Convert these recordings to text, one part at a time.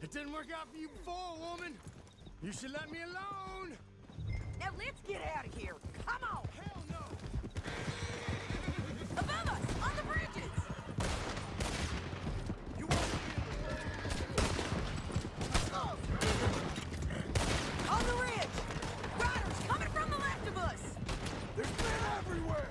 It didn't work out for you before, woman. You should let me alone. Now let's get out of here. Come on. Hell no. Above us, on the bridges. You won't be On the ridge. Riders coming from the left of us. There's men everywhere.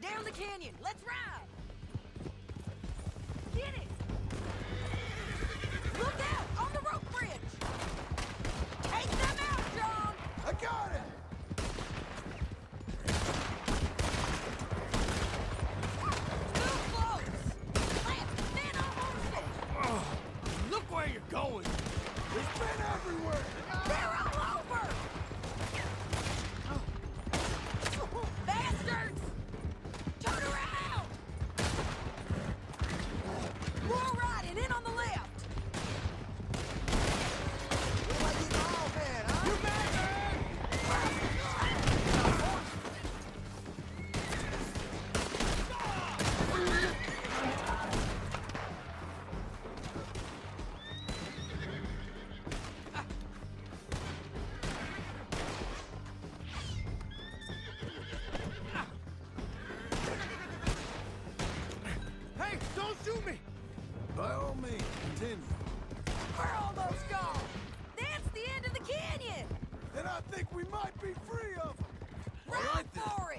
Down the canyon. Let's ride. Get it. Look out on the rope bridge. Take them out, John. I got it. Too close. Left, then on horses. Oh, look where you're going. There's men everywhere. They're all over. Bastards. Turn around. More riding in on the left. You mad, man? Hey, don't shoot me! By all means, continue. We're almost gone. That's the end of the canyon. Then I think we might be free of them. Ride for it.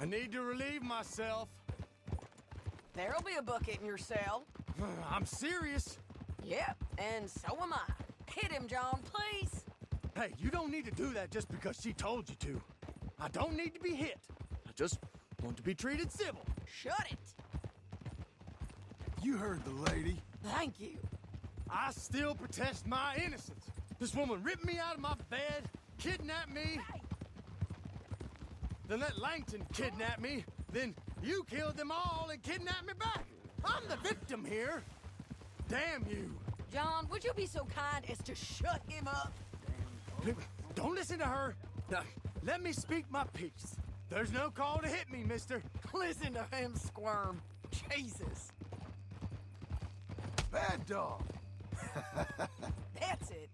I need to relieve myself. There'll be a bucket in your cell. I'm serious. Yep, and so am I. Hit him, John, please. Hey, you don't need to do that just because she told you to. I don't need to be hit. I just want to be treated civil. Shut it. You heard the lady. Thank you. I still protest my innocence. This woman ripped me out of my bed, kidnapped me, Hey, then let Langton kidnap me, then you killed them all and kidnapped me back. I'm the victim here. Damn you. John, would you be so kind as to shut him up? Don't listen to her. Now, let me speak my piece. There's no call to hit me, mister. Listen to him squirm. Jesus. Bad dog. That's it.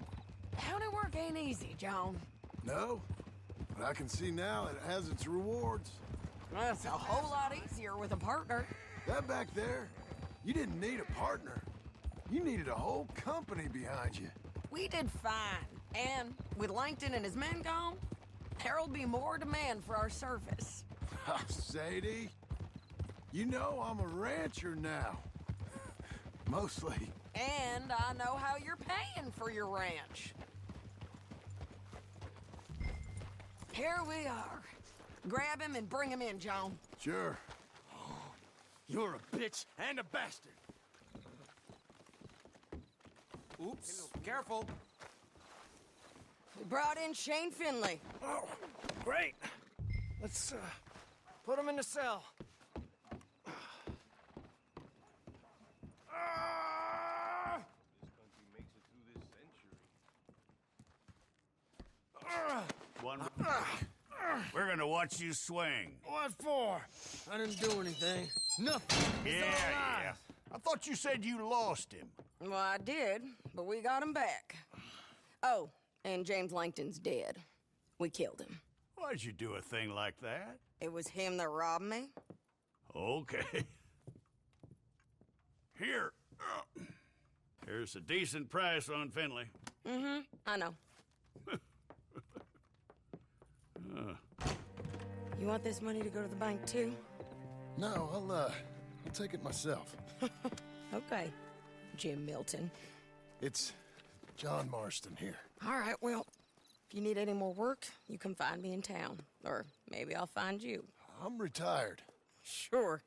County work ain't easy, John. No, but I can see now it has its rewards. That's a whole lot easier with a partner. That back there, you didn't need a partner. You needed a whole company behind you. We did fine. And with Langton and his men gone, there'll be more demand for our service. Sadie, you know I'm a rancher now. Mostly. And I know how you're paying for your ranch. Here we are. Grab him and bring him in, John. Sure. You're a bitch and a bastard. Oops, careful. We brought in Shane Finley. Oh, great. Let's, put him in the cell. We're gonna watch you swing. What for? I didn't do anything. Nothing. He's all right. I thought you said you lost him. Well, I did, but we got him back. Oh, and James Langton's dead. We killed him. Why'd you do a thing like that? It was him that robbed me. Okay. Here. Here's a decent price on Finley. Mm-hmm, I know. You want this money to go to the bank, too? No, I'll take it myself. Okay, Jim Milton. It's John Marston here. All right, well, if you need any more work, you can find me in town. Or maybe I'll find you. I'm retired. Sure.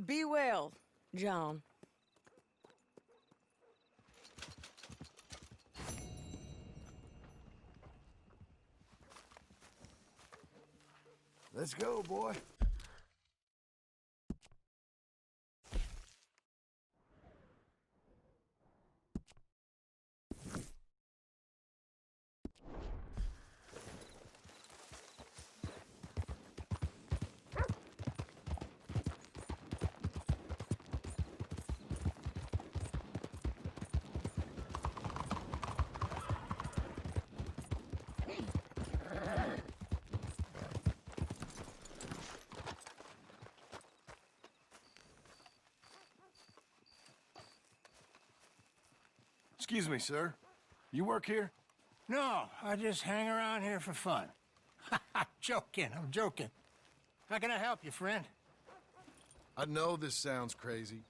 Be well, John. Let's go, boy. Excuse me, sir. You work here? No, I just hang around here for fun. I'm joking. How can I help you, friend? I know this sounds crazy.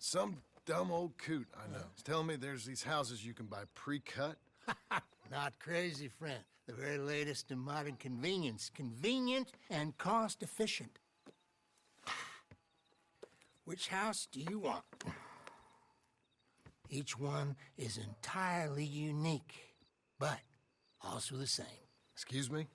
Some dumb old coot I know is telling me there's these houses you can buy pre-cut. Not crazy, friend. The very latest in modern convenience. Convenient and cost-efficient. Which house do you want? Each one is entirely unique, but also the same. Excuse me?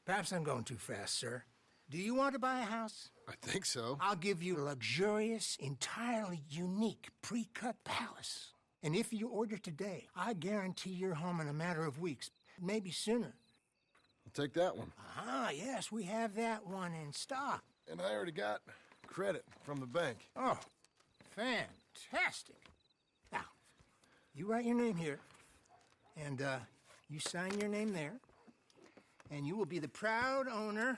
Perhaps I'm going too fast, sir. Do you want to buy a house? I think so. I'll give you a luxurious, entirely unique pre-cut palace. And if you order today, I guarantee you're home in a matter of weeks, maybe sooner. I'll take that one. Ah, yes, we have that one in stock. And I already got credit from the bank. Oh, fantastic. Now, you write your name here, and you sign your name there, and you will be the proud owner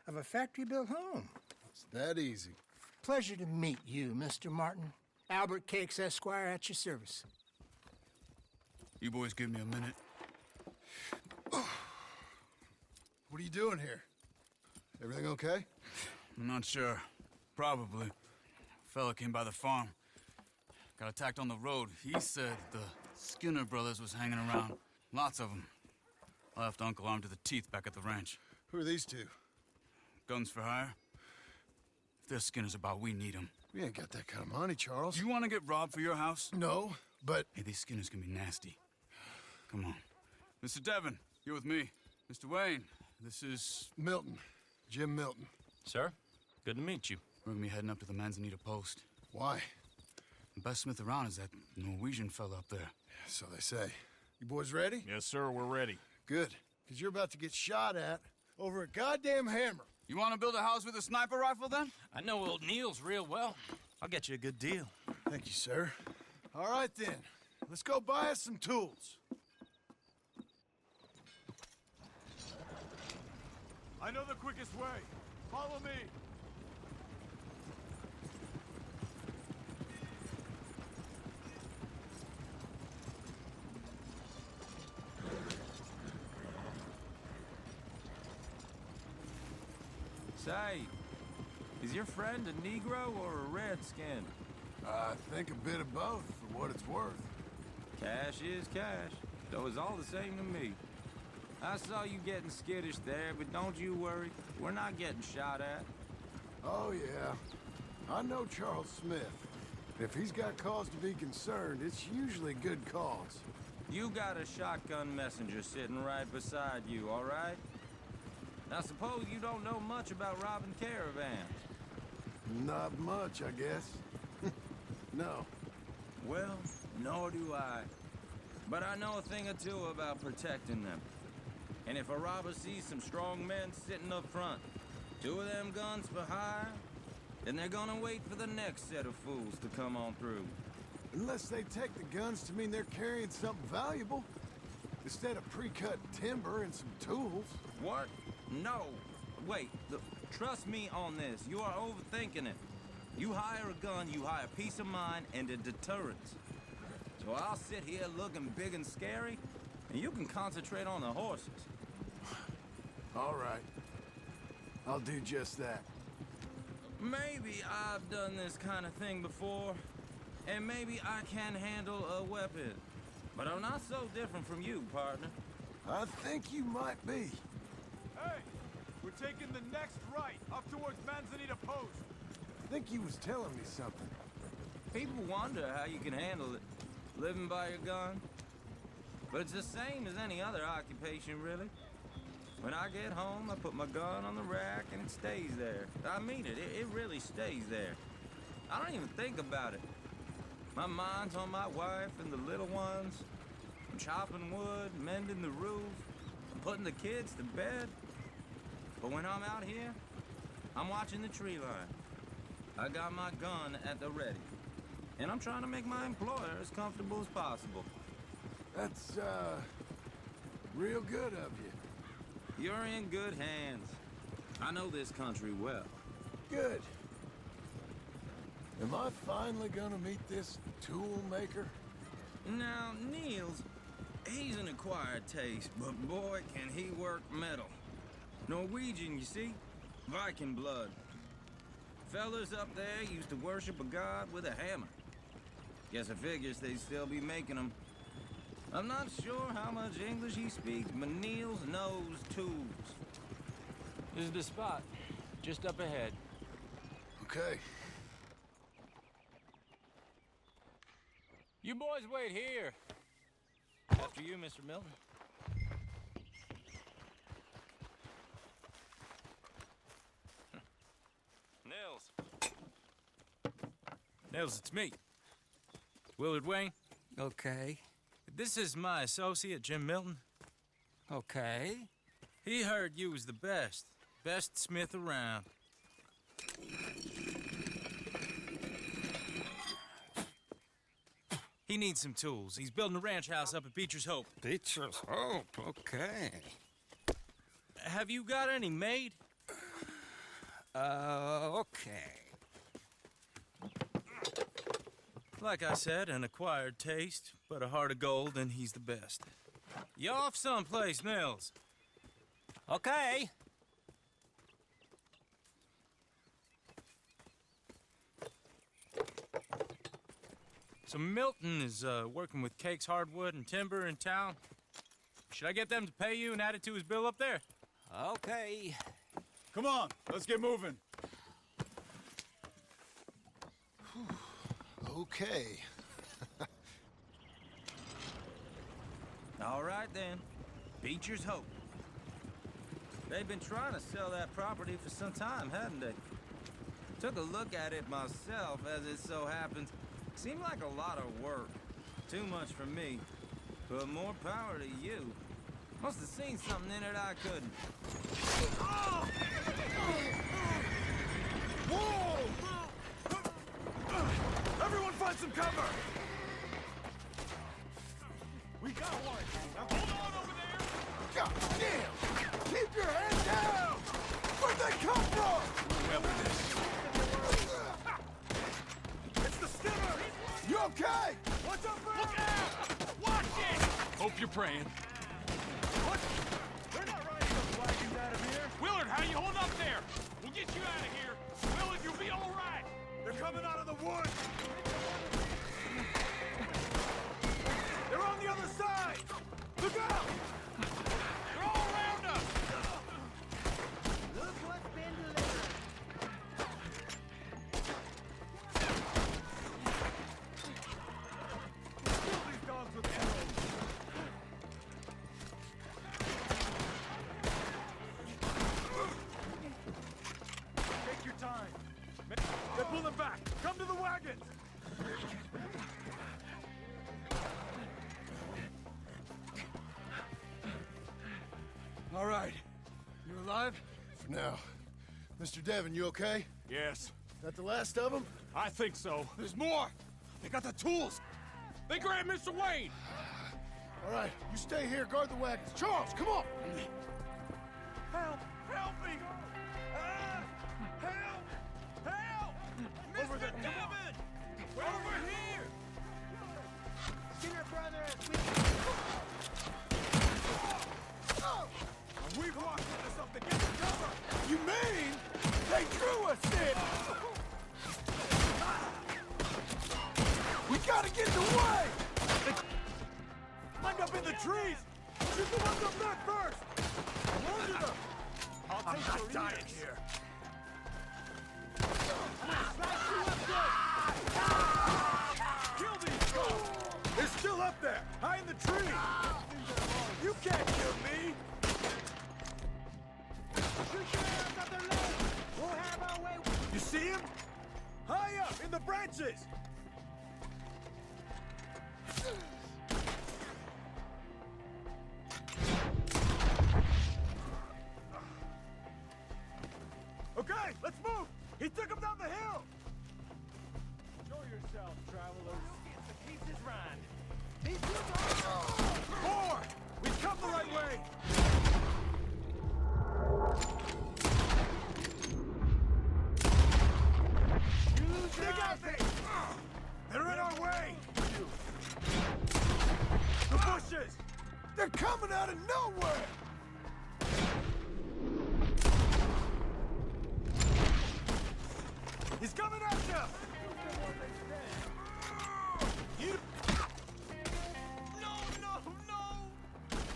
of a factory-built home. It's that easy. Pleasure to meet you, Mr. Martin. Albert Cakes, Esquire, at your service. You boys give me a minute. What are you doing here? Everything okay? I'm not sure. Probably. Fella came by the farm. Got attacked on the road. He said the Skinner brothers was hanging around. Lots of them. I left Uncle armed to the teeth back at the ranch. Who are these two? Guns for hire? If they're Skinner's about, we need them. We ain't got that kind of money, Charles. You want to get robbed for your house? No, but... Hey, these Skinners can be nasty. Come on. Mr. Devon, you're with me. Mr. Wayne, this is... Milton. Jim Milton. Sir, good to meet you. We're gonna be heading up to the Manzanita post. Why? The best smith around is that Norwegian fella up there. So they say. You boys ready? Yes, sir, we're ready. Good. Because you're about to get shot at over a goddamn hammer. You want to build a house with a sniper rifle, then? I know old Neil's real well. I'll get you a good deal. Thank you, sir. All right, then. Let's go buy us some tools. I know the quickest way. Follow me. Say, is your friend a Negro or a Redskin? I think a bit of both, for what it's worth. Cash is cash, though it's all the same to me. I saw you getting skittish there, but don't you worry. We're not getting shot at. Oh, yeah. I know Charles Smith. If he's got cause to be concerned, it's usually good cause. You got a shotgun messenger sitting right beside you, all right? Now, suppose you don't know much about robbing caravans. Not much, I guess. No. Well, nor do I. But I know a thing or two about protecting them. And if a robber sees some strong men sitting up front, 2 of them guns for hire, then they're gonna wait for the next set of fools to come on through. Unless they take the guns to mean they're carrying something valuable. Instead of pre-cut timber and some tools. What? No. Wait, trust me on this. You are overthinking it. You hire a gun, you hire peace of mind and a deterrence. So I'll sit here looking big and scary, and you can concentrate on the horses. All right. I'll do just that. Maybe I've done this kind of thing before, and maybe I can handle a weapon. But I'm not so different from you, partner. I think you might be. Hey! We're taking the next right, up towards Manzanita Post. I think he was telling me something. People wonder how you can handle it, living by your gun. But it's the same as any other occupation, really. When I get home, I put my gun on the rack and it stays there. I mean it, it really stays there. I don't even think about it. My mind's on my wife and the little ones. I'm chopping wood, mending the roof, I'm putting the kids to bed. But when I'm out here, I'm watching the tree line. I got my gun at the ready. And I'm trying to make my employer as comfortable as possible. That's, real good of you. You're in good hands. I know this country well. Good. Am I finally gonna meet this tool maker? Now, Niels, he's an acquired taste, but boy, can he work metal. Norwegian, you see? Viking blood. Fellas up there used to worship a god with a hammer. Guess I figures they'd still be making them. I'm not sure how much English he speaks, but Niels knows tools. This is the spot, just up ahead. Okay. You boys wait here. After you, Mr. Milton. Nils, it's me. Willard Wayne. Okay. This is my associate, Jim Milton. Okay. He heard you was the best. Best smith around. He needs some tools. He's building a ranch house up at Beecher's Hope. Beecher's Hope, okay. Have you got any made? Okay. Like I said, an acquired taste, but a heart of gold, and he's the best. You off someplace, Nils? Okay. So Milton is working with Cakes Hardwood and Timber in town. Should I get them to pay you and add it to his bill up there? Okay. Come on, let's get moving. Okay. All right, then. Beecher's Hope. They've been trying to sell that property for some time, hadn't they? Took a look at it myself, as it so happens. Seemed like a lot of work. Too much for me. But more power to you. Must have seen something in it I couldn't. Whoa! Everyone find some cover! We got one! Now hold on over there! God damn! Keep your head down! Where'd they come from? It's the Skinner! You okay? What's up, man? Look out! Watch it! Hope you're praying. What? They're not riding those wagons out of here. Willard, how you holding up there? We'll get you out of here. Willard, you'll be all right. They're coming out of the woods. They're on the other side. Look out! They're all around us. Look what's been delivered. Kill these dogs with arrows. Take your time. They're pulling back. Come to the wagons. All right. You alive? For now. Mr. Devon, you okay? Yes. That the last of them? I think so. There's more! They got the tools! They grabbed Mr. Wayne! All right, you stay here, guard the wagons. Charles, come on! Help! Help me! Ah! Help! Help! Mr. Devon! Over here! Skinner Brothers, We've walked into something! Get the cover! You mean they drew us in? We gotta get in the way! lined up in the trees! Shoot the ones up there first! Wounded them! I'm not dying here. Kill these guys! They're still up there, high in the tree! You can't kill me! We'll have our way. You see him? High up in the branches! Okay, let's move! He took him down the hill! Show yourself, travelers. The keeps his rhyme. These More! We've come the right way! They got me! They're in our way! The bushes! They're coming out of nowhere! He's coming at you! You... No!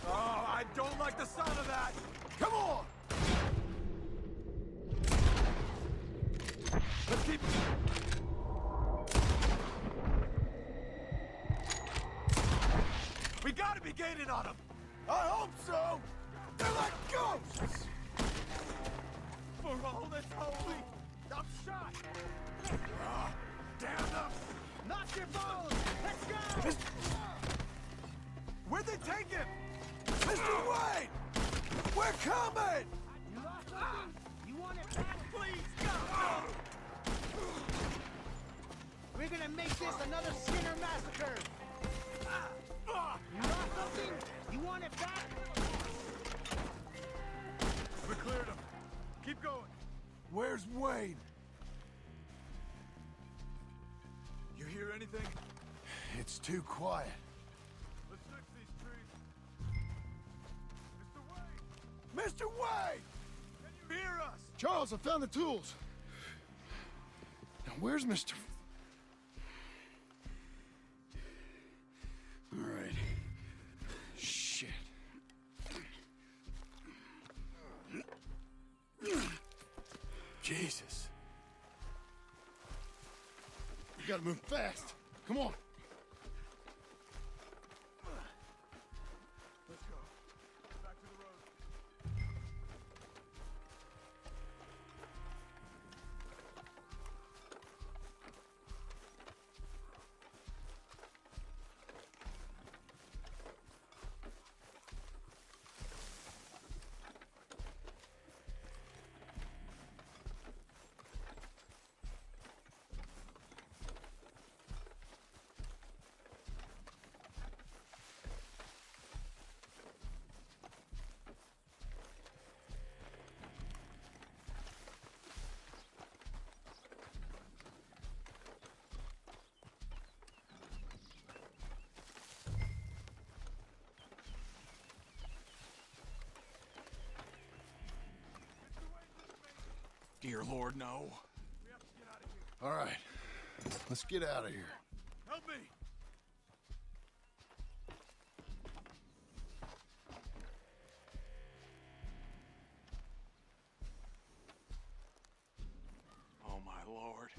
Oh, I don't like the sound of that! Come on! Let's keep... We gotta be gaining on them! I hope so! They're like ghosts! For all that's holy, I'm shot! Damn them! Knock your bones! Let's go! Where'd they take him? Mr. Wayne! We're coming! You lost something? You want it back? Please, go! We're gonna make this another Skinner massacre! You lost something? You want it back? We cleared him. Keep going. Where's Wayne? You hear anything? It's too quiet. Let's fix these trees. Mr. Wayne! Mr. Wayne! Can you hear us? Charles, I found the tools. Now, where's Mr. All right. Shit. Jesus. We gotta move fast. Come on. Let's go. Back to the road. Dear Lord, no. We have to get out of here. All right. Let's get out of here. Help me! Oh, my Lord.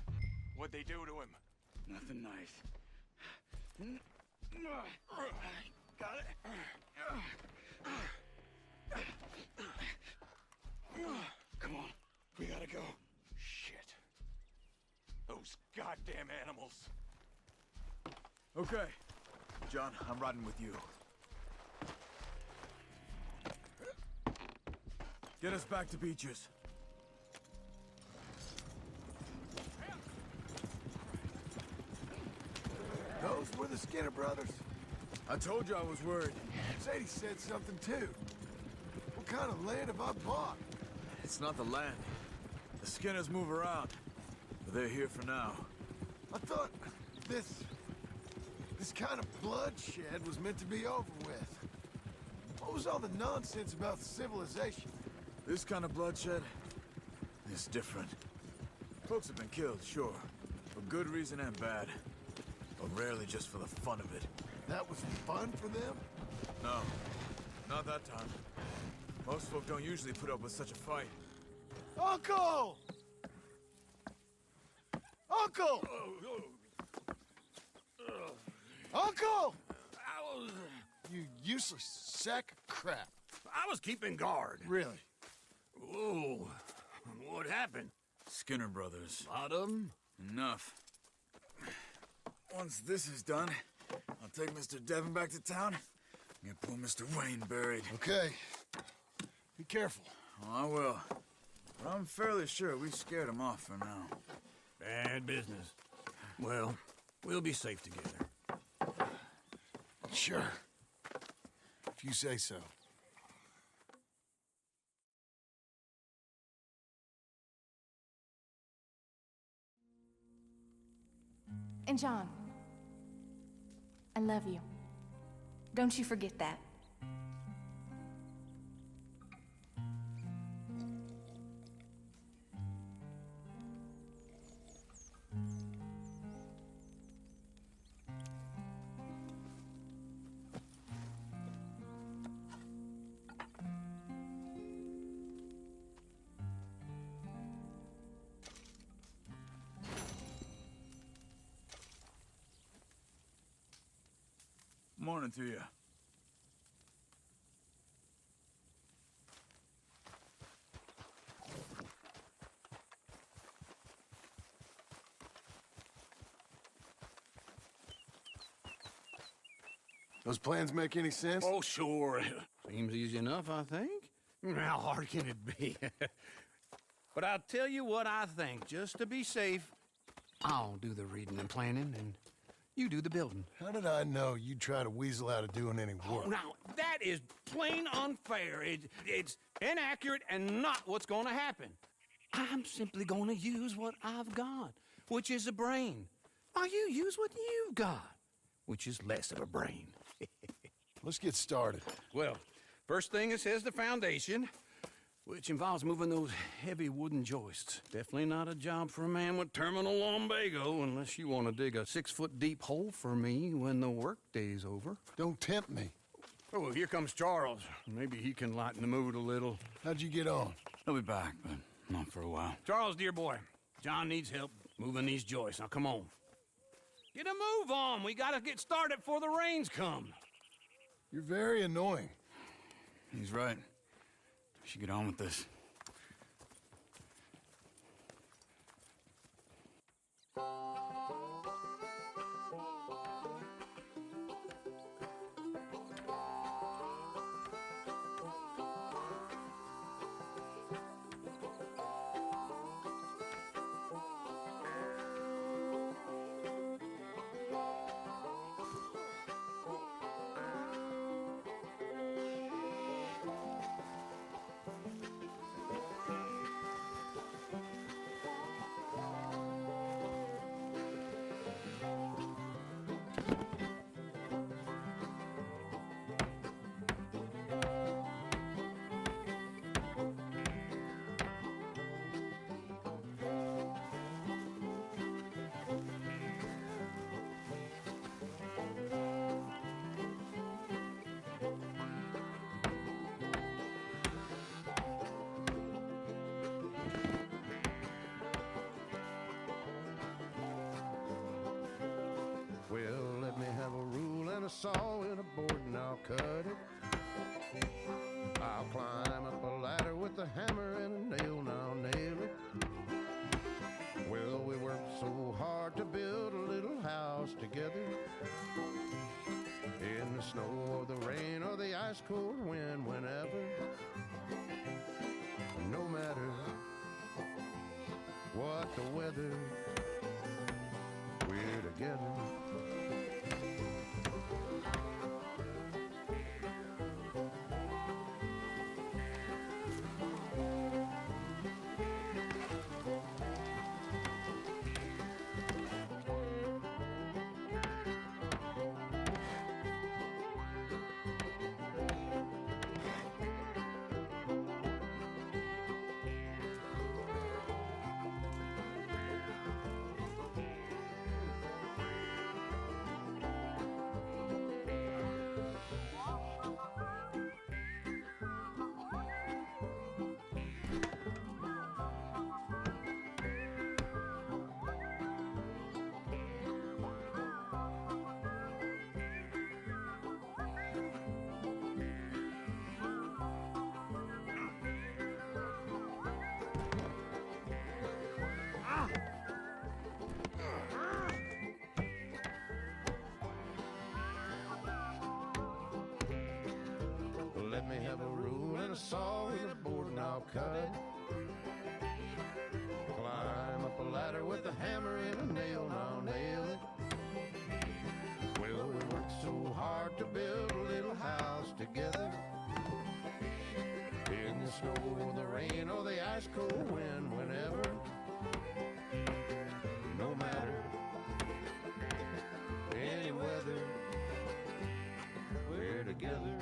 What'd they do to him? Nothing nice. Got it. Come on, we gotta go. Shit. Those goddamn animals. Okay. John, I'm riding with you. Get us back to Beaches. Those were the Skinner brothers. I told you I was worried. Sadie said something too. What kind of land have I bought? It's not the land. The Skinners move around. But they're here for now. I thought this kind of bloodshed was meant to be over with. What was all the nonsense about civilization? This kind of bloodshed is different. Folks have been killed, sure. For good reason and bad. But rarely just for the fun of it. That was fun for them? No, not that time. Most folk don't usually put up with such a fight. Uncle! Uncle! Uncle! You useless sack of crap. I was keeping guard. Really? Whoa. What happened? Skinner Brothers. Lot of them? Enough. Once this is done, I'll take Mr. Devon back to town and get poor Mr. Wayne buried. Okay. Be careful. Oh, I will. But I'm fairly sure we scared him off for now. Bad business. Well, we'll be safe together. Sure. If you say so. And John, I love you. Don't you forget that. Morning to you. Those plans make any sense? Oh, sure. Seems easy enough, I think. How hard can it be? But I'll tell you what I think, just to be safe. I'll do the reading and planning, and you do the building. How did I know you'd try to weasel out of doing any work? Oh, now, that is plain unfair. It's inaccurate and not what's going to happen. I'm simply going to use what I've got, which is a brain. While you use what you've got, which is less of a brain. Let's get started. Well, first thing it says the foundation, which involves moving those heavy wooden joists. Definitely not a job for a man with terminal lumbago unless you want to dig a 6-foot deep hole for me when the workday's over. Don't tempt me. Oh, here comes Charles. Maybe he can lighten the mood a little. How'd you get on? He'll be back, but not for a while. Charles, dear boy, John needs help moving these joists. Now, come on. Get a move on. We gotta get started before the rains come. You're very annoying. He's right. We should get on with this. Well, let me have a rule and a saw and a board and I'll cut it. I'll climb up a ladder with a hammer and a nail and I'll nail it. Well, we worked so hard to build a little house together. In the snow or the rain or the ice cold wind, whenever. No matter what the weather, we're together. saw and a board and I'll cut it. Climb up a ladder with a hammer and a nail and I'll nail it. Well, we worked so hard to build a little house together. In the snow or the rain or the ice cold wind, whenever. No matter any weather, we're together.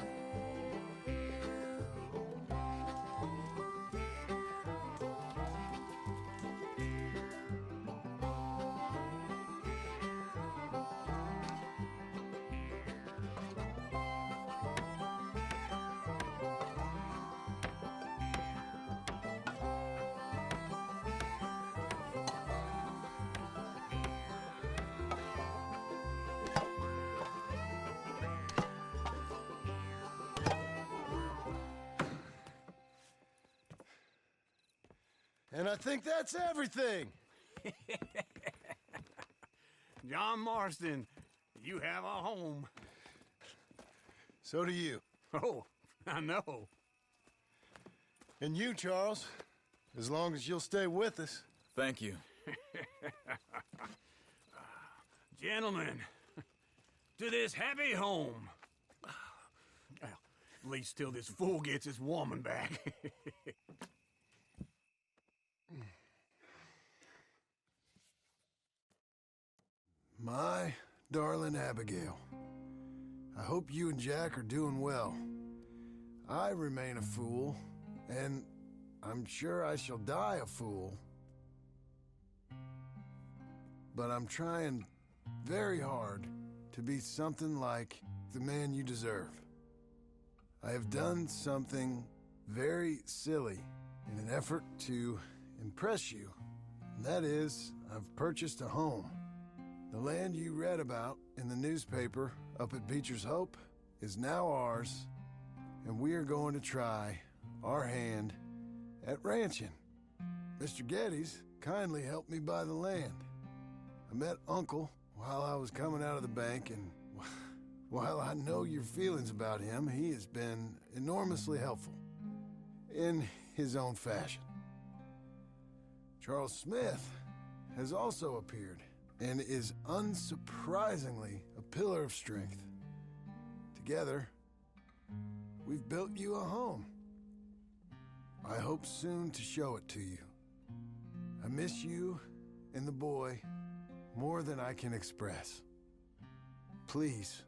And I think that's everything. John Marston, you have a home. So do you. Oh, I know. And you, Charles, as long as you'll stay with us. Thank you. Gentlemen, to this happy home. Well, at least till this fool gets his woman back. My darling Abigail, I hope you and Jack are doing well. I remain a fool, and I'm sure I shall die a fool. But I'm trying very hard to be something like the man you deserve. I have done something very silly in an effort to impress you. And that is, I've purchased a home. The land you read about in the newspaper up at Beecher's Hope is now ours, and we are going to try our hand at ranching. Mr. Geddes kindly helped me buy the land. I met Uncle while I was coming out of the bank, and while I know your feelings about him, he has been enormously helpful in his own fashion. Charles Smith has also appeared and is unsurprisingly a pillar of strength. Together, we've built you a home. I hope soon to show it to you. I miss you and the boy more than I can express. Please,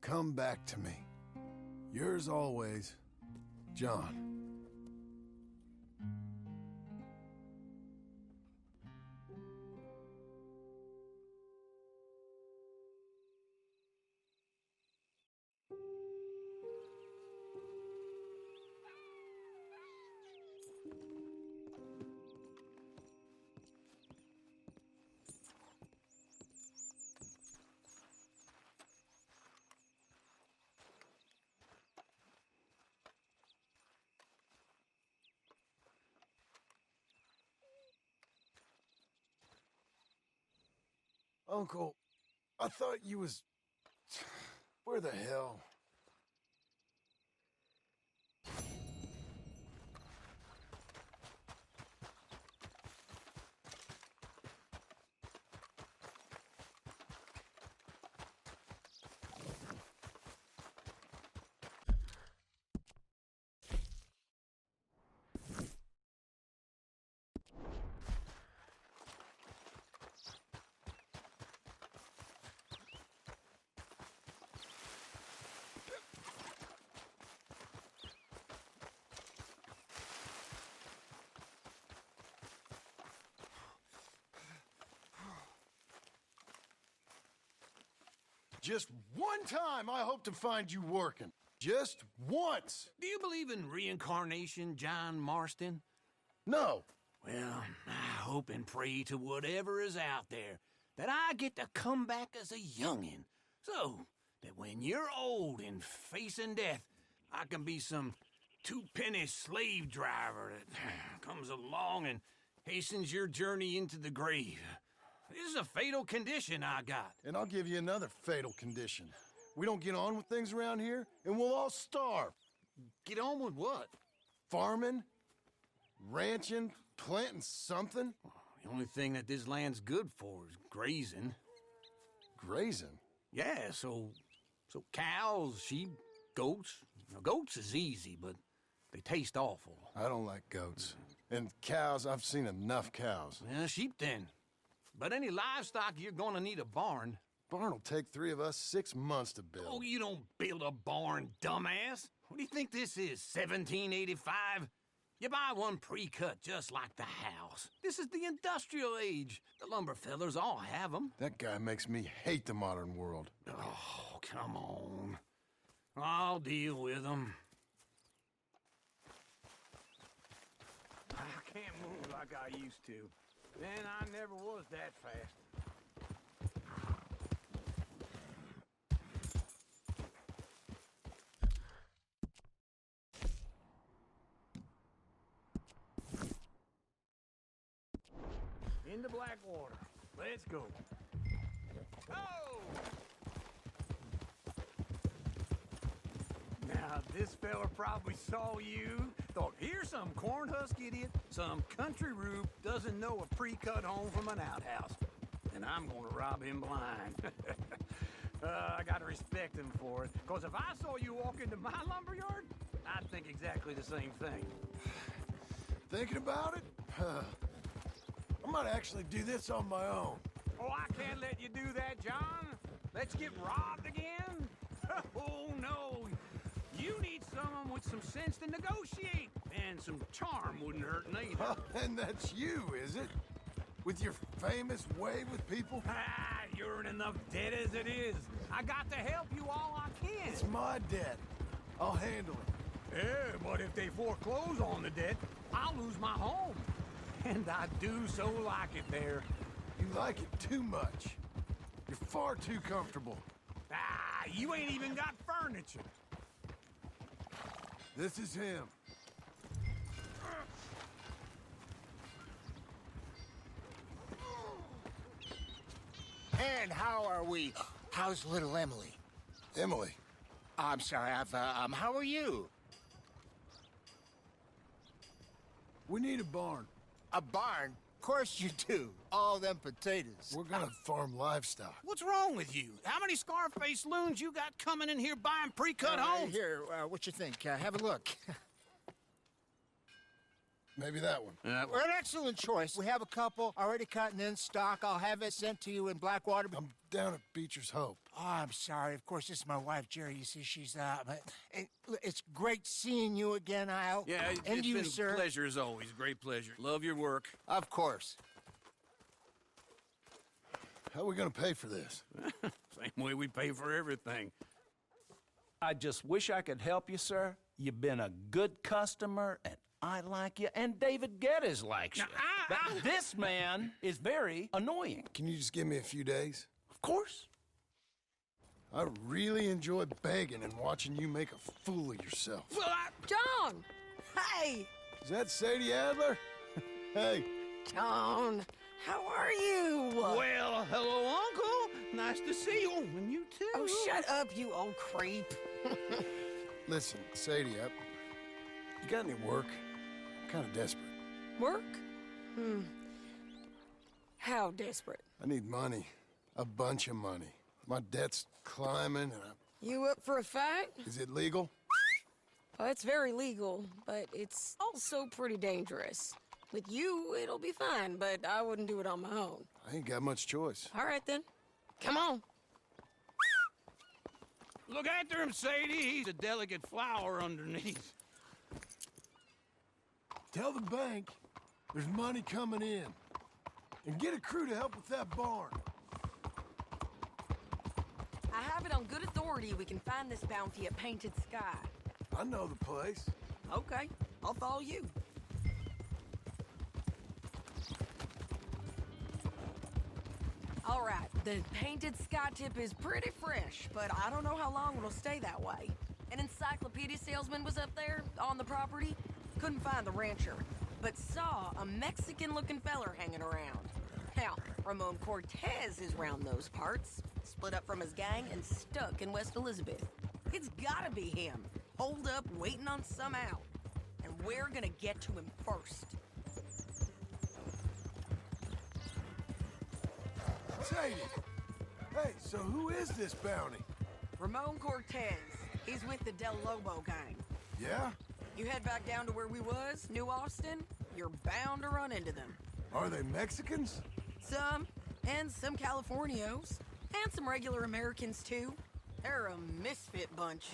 come back to me. Yours always, John. Uncle, I thought you was... Where the hell? Just one time I hope to find you working. Just once. Do you believe in reincarnation, John Marston? No. Well, I hope and pray to whatever is out there that I get to come back as a youngin', so that when you're old and facing death, I can be some two-penny slave driver that comes along and hastens your journey into the grave. This is a fatal condition I got. And I'll give you another fatal condition. We don't get on with things around here, and we'll all starve. Get on with what? Farming? Ranching? Planting something? The only thing that this land's good for is grazing. Grazing? Yeah, so cows, sheep, goats. Now, goats is easy, but they taste awful. I don't like goats. And cows, I've seen enough cows. Yeah, sheep then. But any livestock, you're gonna need a barn. Barn will take 3 of us 6 months to build. Oh, you don't build a barn, dumbass. What do you think this is, 1785? You buy one pre-cut just like the house. This is the industrial age. The lumber fellers all have them. That guy makes me hate the modern world. Oh, come on. I'll deal with them. I can't move like I used to. Man, I never was that fast. Into Blackwater. Let's go. Oh! Now, this fella probably saw you, thought, here's some cornhusk idiot, some country rube doesn't know a pre-cut home from an outhouse. And I'm gonna rob him blind. I gotta respect him for it, because if I saw you walk into my lumberyard, I'd think exactly the same thing. Thinking about it? I might actually do this on my own. Oh, I can't let you do that, John. Let's get robbed again? Oh, no. You need someone with some sense to negotiate. And some charm wouldn't hurt neither. And that's you, is it? With your famous way with people? Ah, you're in enough debt as it is. I got to help you all I can. It's my debt. I'll handle it. Yeah, but if they foreclose on the debt, I'll lose my home. And I do so like it there. You like it too much. You're far too comfortable. Ah, you ain't even got furniture. This is him. And how are we? How's little Emily? Emily. I'm sorry, how are you? We need a barn. A barn? Of course you do. All them potatoes. We're gonna farm livestock. What's wrong with you? How many Scarface loons you got coming in here buying pre-cut homes? Here, what you think? Have a look. Maybe that one. We're an excellent choice. We have a couple already cut and in stock. I'll have it sent to you in Blackwater. I'm down at Beecher's Hope. Oh, I'm sorry. Of course, this is my wife, Jerry. You see, she's it's great seeing you again, Al. Yeah, and it's you, been sir. a pleasure as always. Great pleasure. Love your work. Of course. How are we gonna pay for this? Same way we pay for everything. I just wish I could help you, sir. You've been a good customer, and I like you, and David Geddes likes you. Now, But this man is very annoying. Can you just give me a few days? Of course. I really enjoy begging and watching you make a fool of yourself. Well, John! Hey! Is that Sadie Adler? Hey. John, how are you? Well, hello, Uncle. Nice to see you. And you too. Oh, shut up, you old creep. Listen, Sadie, you got any work? I'm kind of desperate. Work? How desperate? I need money. A bunch of money. My debt's climbing, and You up for a fight? Is it legal? Well, it's very legal, but it's also pretty dangerous. With you, it'll be fine, but I wouldn't do it on my own. I ain't got much choice. All right, then. Come on. Look after him, Sadie. He's a delicate flower underneath. Tell the bank there's money coming in. And get a crew to help with that barn. I have it on good authority we can find this bounty at Painted Sky. I know the place. Okay, I'll follow you. All right, the Painted Sky tip is pretty fresh, but I don't know how long it'll stay that way. An encyclopedia salesman was up there on the property. Couldn't find the rancher, but saw a Mexican-looking feller hanging around. Now, Ramon Cortez is round those parts, split up from his gang and stuck in West Elizabeth. It's gotta be him. holed up waiting on some out. And we're gonna get to him first. Sadie! Hey, so who is this bounty? Ramon Cortez. He's with the Del Lobo gang. Yeah? You head back down to where we was, New Austin, you're bound to run into them. Are they Mexicans? Some, and some Californios, and some regular Americans too. They're a misfit bunch.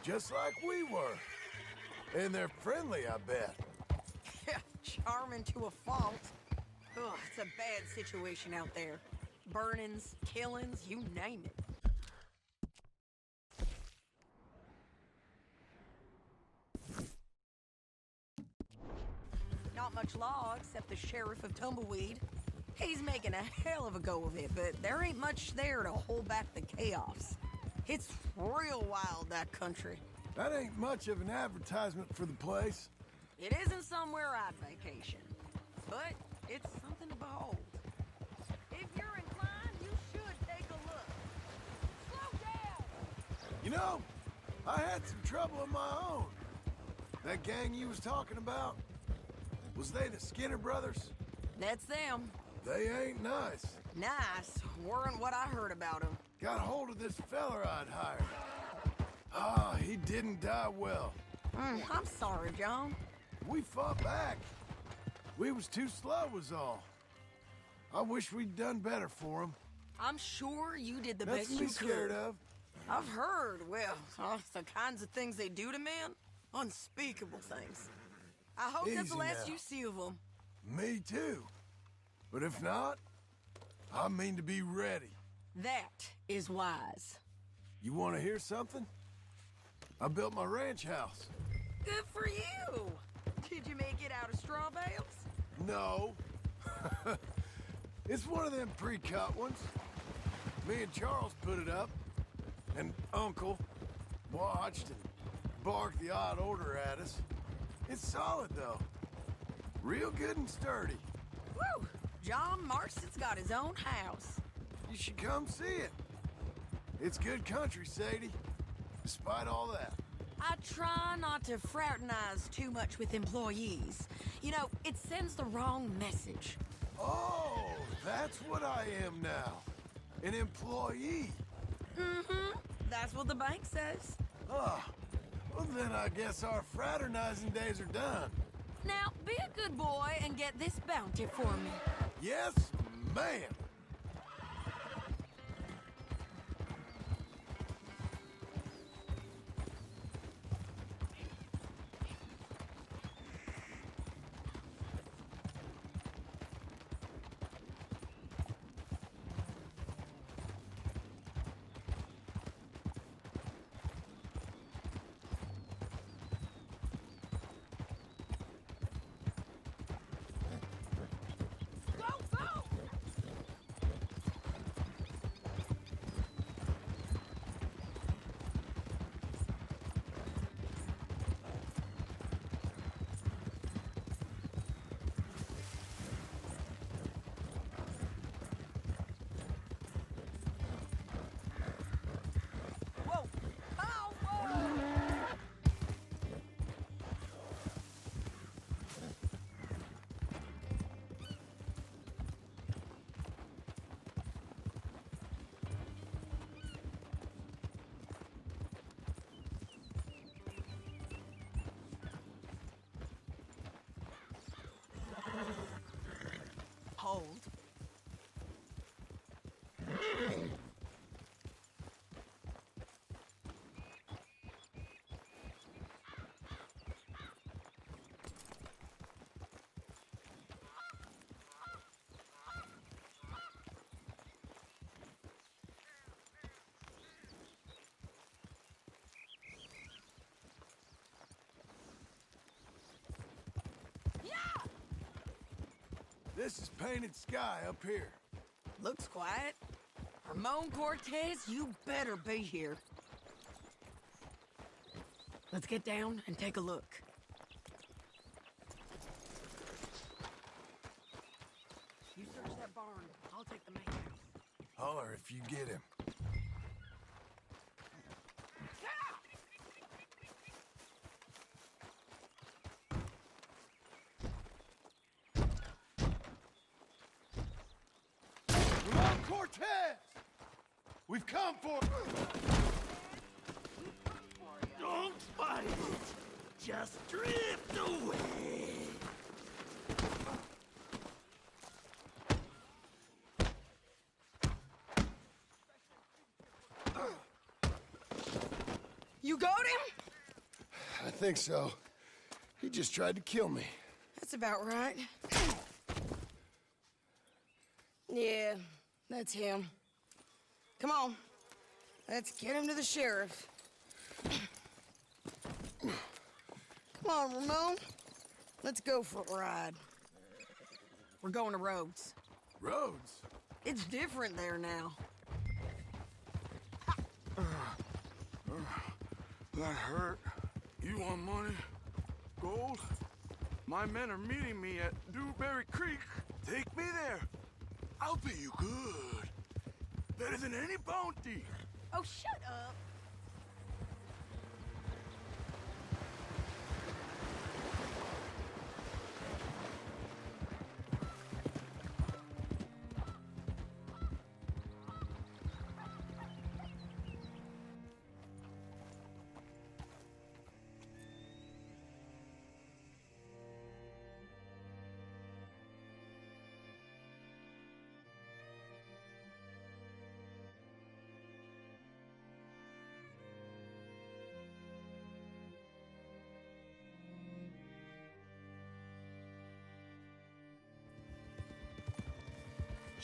Just like we were. And they're friendly, I bet. Yeah, charming to a fault. Ugh, it's a bad situation out there. Burnings, killings, you name it. Not much law except the sheriff of Tumbleweed. He's making a hell of a go of it, but there ain't much there to hold back the chaos. It's real wild, that country. That ain't much of an advertisement for the place. It isn't somewhere I'd vacation, but it's something to behold. If you're inclined, you should take a look. Slow down! You know, I had some trouble of my own. That gang you was talking about, was they the Skinner brothers? That's them. They ain't nice. Nice weren't what I heard about them. Got hold of this feller I'd hired. Ah, he didn't die well. I'm sorry, John. We fought back. We was too slow was all. I wish we'd done better for him. I'm sure you did the Nothing best to you be could. scared of. I've heard, well, the kinds of things they do to men. Unspeakable things. I hope that's the Easy last now. you see of them. Me too. But if not, I mean to be ready. That is wise. You want to hear something? I built my ranch house. Good for you. Did you make it out of straw bales? No. It's one of them pre-cut ones. Me and Charles put it up. And Uncle watched and barked the odd order at us. It's solid, though. Real good and sturdy. Woo! John Marston's got his own house. You should come see it. It's good country, Sadie. Despite all that. I try not to fraternize too much with employees. You know, it sends the wrong message. Oh, that's what I am now. An employee. Mm-hmm. That's what the bank says. Ah, well then I guess our fraternizing days are done. Now, be a good boy and get this bounty for me. Yes, ma'am. Hold. This is Painted Sky up here. Looks quiet. Ramon Cortez, you better be here. Let's get down and take a look. You search that barn. I'll take the main house. Holler if you get him. Cortez! We've come for... Don't fight it. Just drift away. You got him? I think so. He just tried to kill me. That's about right. Yeah, that's him. Come on. Let's get him to the sheriff. Come on, Ramon. Let's go for a ride. We're going to Rhodes. Rhodes? It's different there now. That hurt. You want money? Gold? My men are meeting me at Dewberry Creek. Take me there. I'll pay you good. Better than any bounty. Oh, shut up.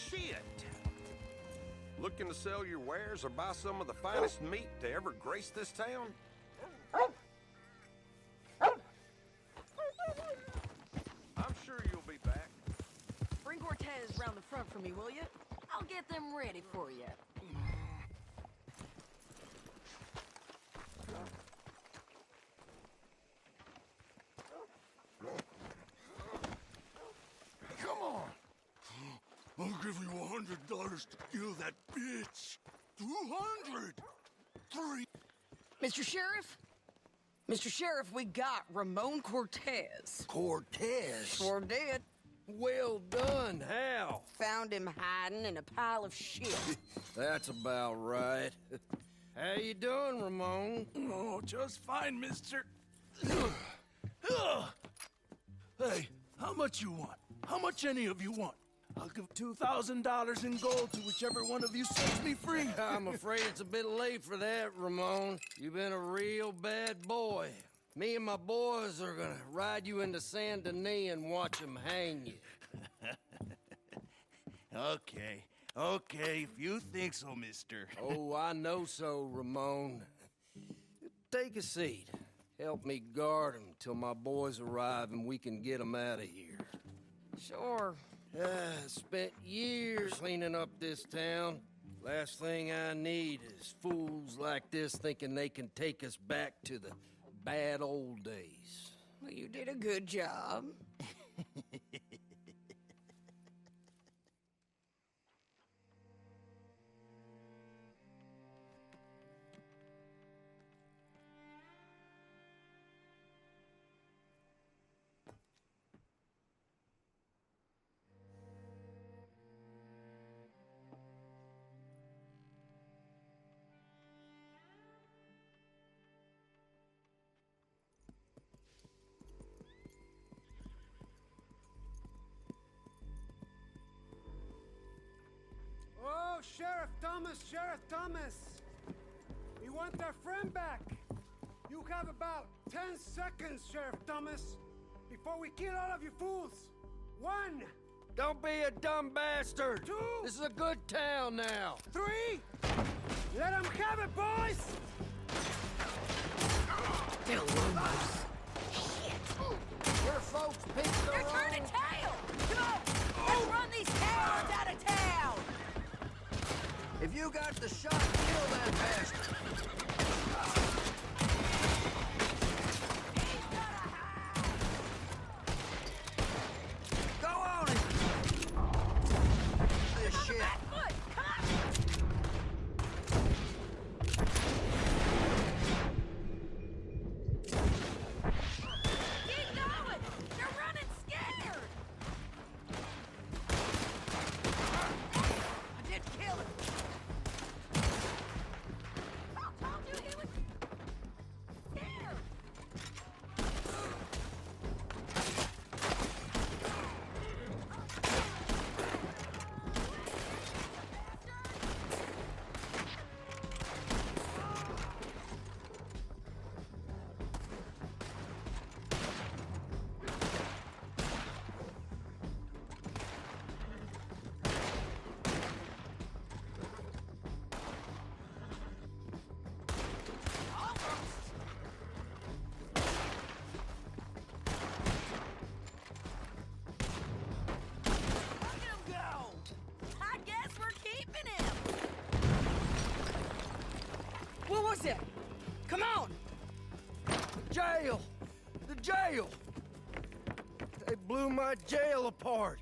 Shit! Looking to sell your wares or buy some of the finest meat to ever grace this town? I'm sure you'll be back. Bring Cortez round the front for me, will you? I'll get them ready for you. Come on. I'll give you $100 to kill that bitch. 200. 3. Mr. Sheriff? Mr. Sheriff, we got Ramon Cortez. Cortez? Sure did. Well done. How? Found him hiding in a pile of shit. That's about right. How you doing, Ramon? Oh, just fine, mister. Hey, how much you want? How much any of you want? I'll give $2,000 in gold to whichever one of you sets me free. I'm afraid it's a bit late for that, Ramon. You've been a real bad boy. Me and my boys are gonna ride you into Saint Denis and watch them hang you. Okay, if you think so, mister. Oh, I know so, Ramon. Take a seat. Help me guard him till my boys arrive and we can get them out of here. Sure. Spent years cleaning up this town. Last thing I need is fools like this thinking they can take us back to the bad old days. Well, you did a good job. Oh, Sheriff Thomas! We want our friend back! You have about 10 seconds, Sheriff Thomas, before we kill all of you fools! 1! Don't be a dumb bastard! 2! This is a good town now! 3! Let them have it, boys! They'll lose. Your folks picked their They're turning tail! Come on! Let's run these cowards out of town! If you got the shot, kill that bastard! Go on it! This shit! Foot! Come on! Keep going! They're running scared! I did kill was it? Come on! Jail! The jail! They blew my jail apart.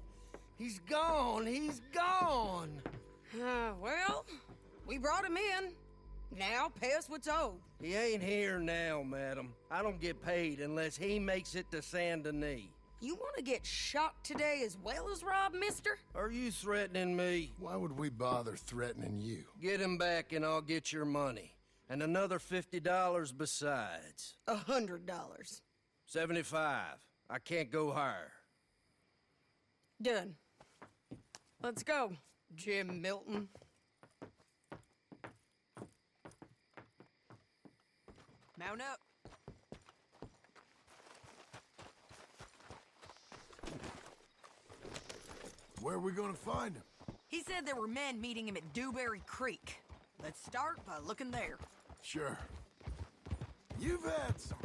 He's gone. He's gone. Well, we brought him in. Now pay us what's owed. He ain't here now, madam. I don't get paid unless he makes it to Saint Denis. You want to get shot today as well as rob, mister? Are you threatening me? Why would we bother threatening you? Get him back and I'll get your money. And another $50 besides. $100. 75. I can't go higher. Done. Let's go, Jim Milton. Mount up. Where are we gonna find him? He said there were men meeting him at Dewberry Creek. Let's start by looking there. Sure. You've had some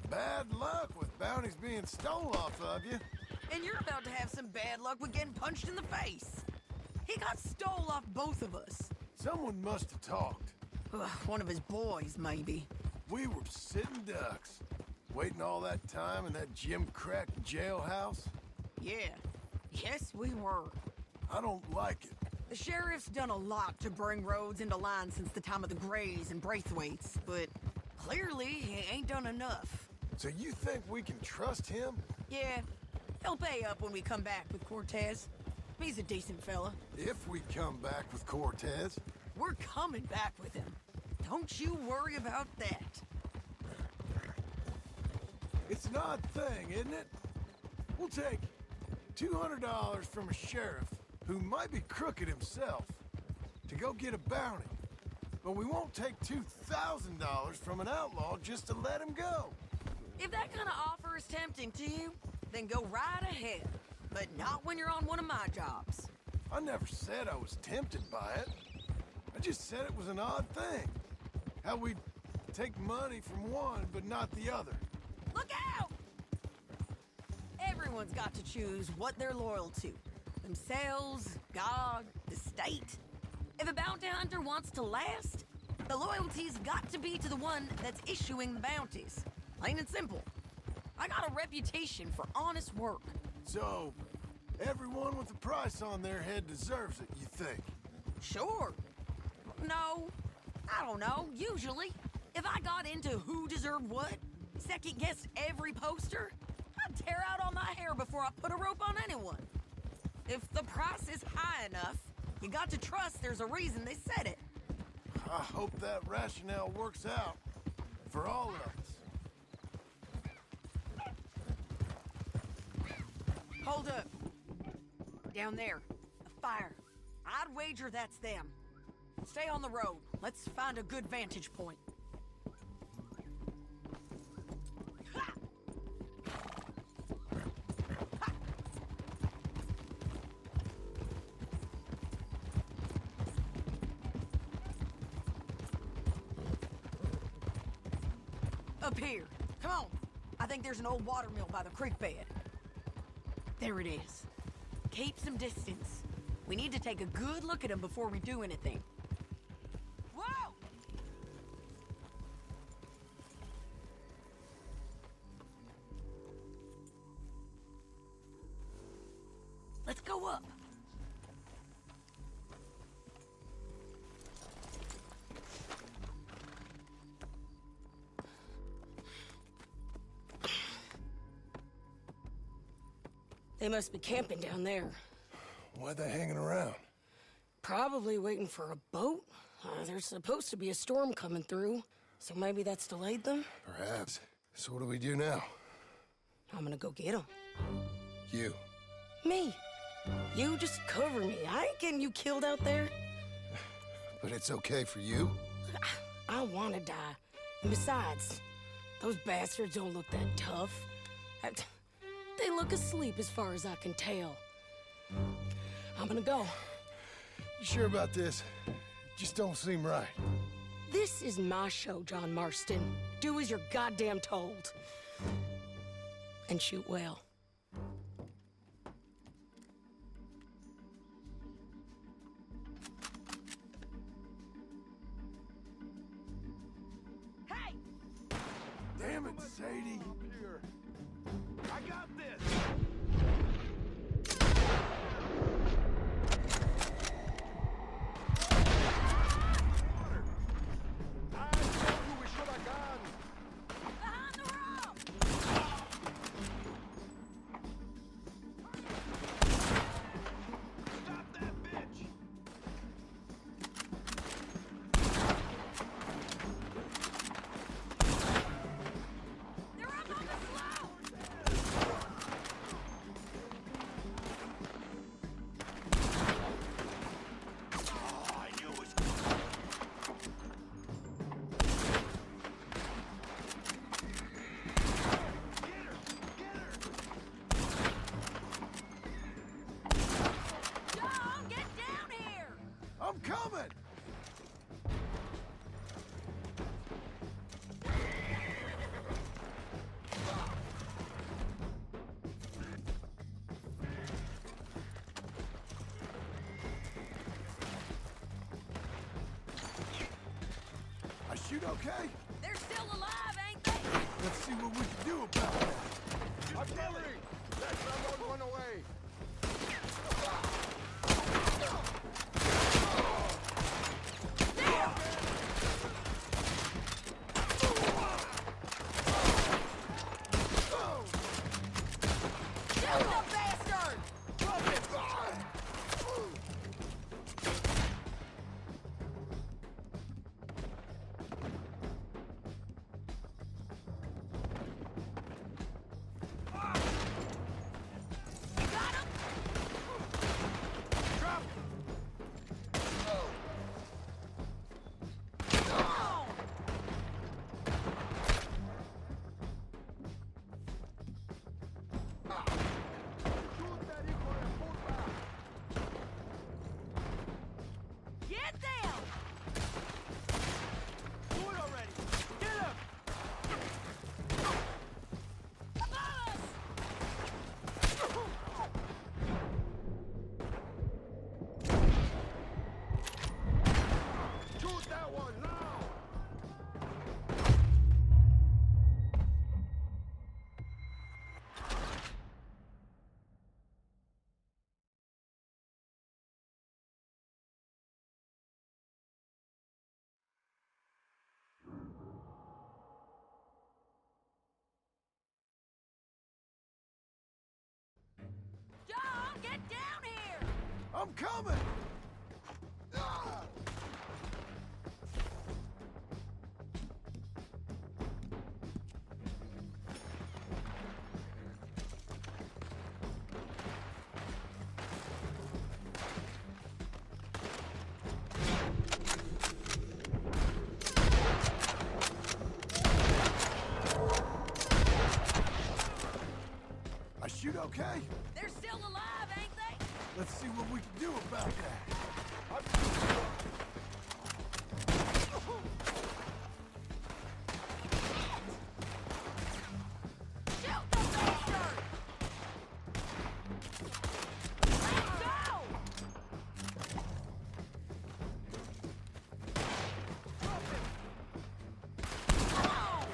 bad luck with bounties being stole off of you. And you're about to have some bad luck with getting punched in the face. He got stole off both of us. Someone must have talked. Ugh, one of his boys, maybe. We were sitting ducks, waiting all that time in that Jim Crack jailhouse. Yeah. Yes, we were. I don't like it. The sheriff's done a lot to bring roads into line since the time of the Grays and Braithwaites, but clearly he ain't done enough. So you think we can trust him? Yeah, he'll pay up when we come back with Cortez. He's a decent fella. If we come back with Cortez. We're coming back with him. Don't you worry about that. It's an odd thing, isn't it? We'll take $200 from a sheriff who might be crooked himself to go get a bounty. But we won't take $2,000 from an outlaw just to let him go. If that kind of offer is tempting to you, then go right ahead. But not when you're on one of my jobs. I never said I was tempted by it. I just said it was an odd thing. How we'd take money from one, but not the other. Look out! Everyone's got to choose what they're loyal to. Themselves, God, the state. If a bounty hunter wants to last, the loyalty's got to be to the one that's issuing the bounties. Plain and simple. I got a reputation for honest work. So, everyone with a price on their head deserves it, you think? Sure. No, I don't know, usually. If I got into who deserved what, second-guessed every poster, I'd tear out all my hair before I put a rope on anyone. If the price is high enough, you got to trust there's a reason they said it. I hope that rationale works out for all of us. Hold up. Down there, a fire. I'd wager that's them. Stay on the road. Let's find a good vantage point. Up here. Come on. I think there's an old watermill by the creek bed. There it is. Keep some distance. We need to take a good look at him before we do anything. Whoa! Let's go up. They must be camping down there. Why are they hanging around? Probably waiting for a boat. There's supposed to be a storm coming through, so maybe that's delayed them? Perhaps. So what do we do now? I'm gonna go get them. You. Me. You just cover me. I ain't getting you killed out there. But it's okay for you? I wanna die. And besides, those bastards don't look that tough. They look asleep as far as I can tell. I'm gonna go. You sure about this? Just don't seem right. This is my show, John Marston. Do as you're goddamn told. And shoot well. it, Sadie. I got this! I told you we should have gone! Behind the rock! Stop that bitch! They're up on the slope! Oh, I knew it was... John, get down here! I'm coming! I shoot okay? They're still alive, ain't they? Let's see what we can do about that. Artillery! Let someone run away! Shoot the bastard! You got him? Drop! Oh! Shoot that hijo de puta! Get down! Do it already! Get him! Above us! Shoot that one now! John, get down here! I'm coming! Ah! I shoot okay? They're still alive, ain't they? Let's see what we can do about that. Shoot the bastard! Let's go! Oh!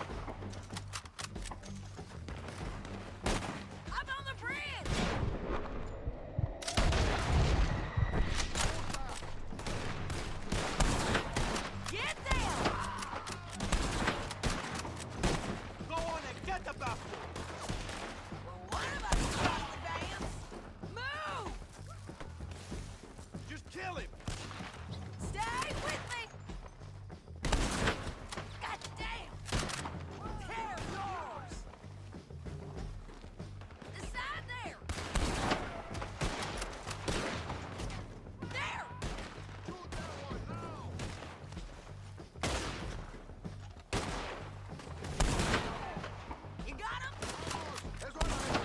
Up on the bridge! Get down! Go on and get the bastard! One of us is on the dance! Move! Just kill him! Stay with me! God damn! Tear yours! The side there! There! Shoot that one now! You got him? That's what I got him!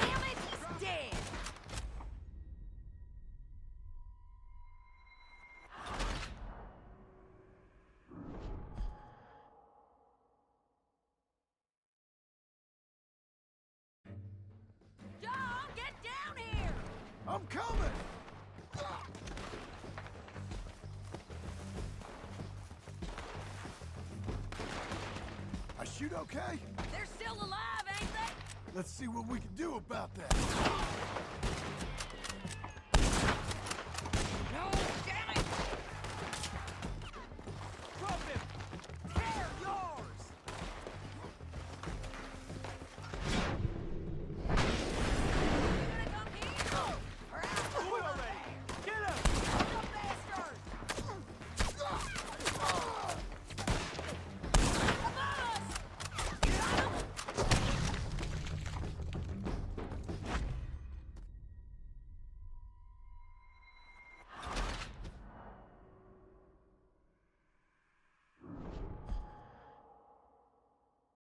Damn it, he's dead! John, get down here! I'm coming! dude okay? They're still alive, ain't they? Let's see what we can do about that.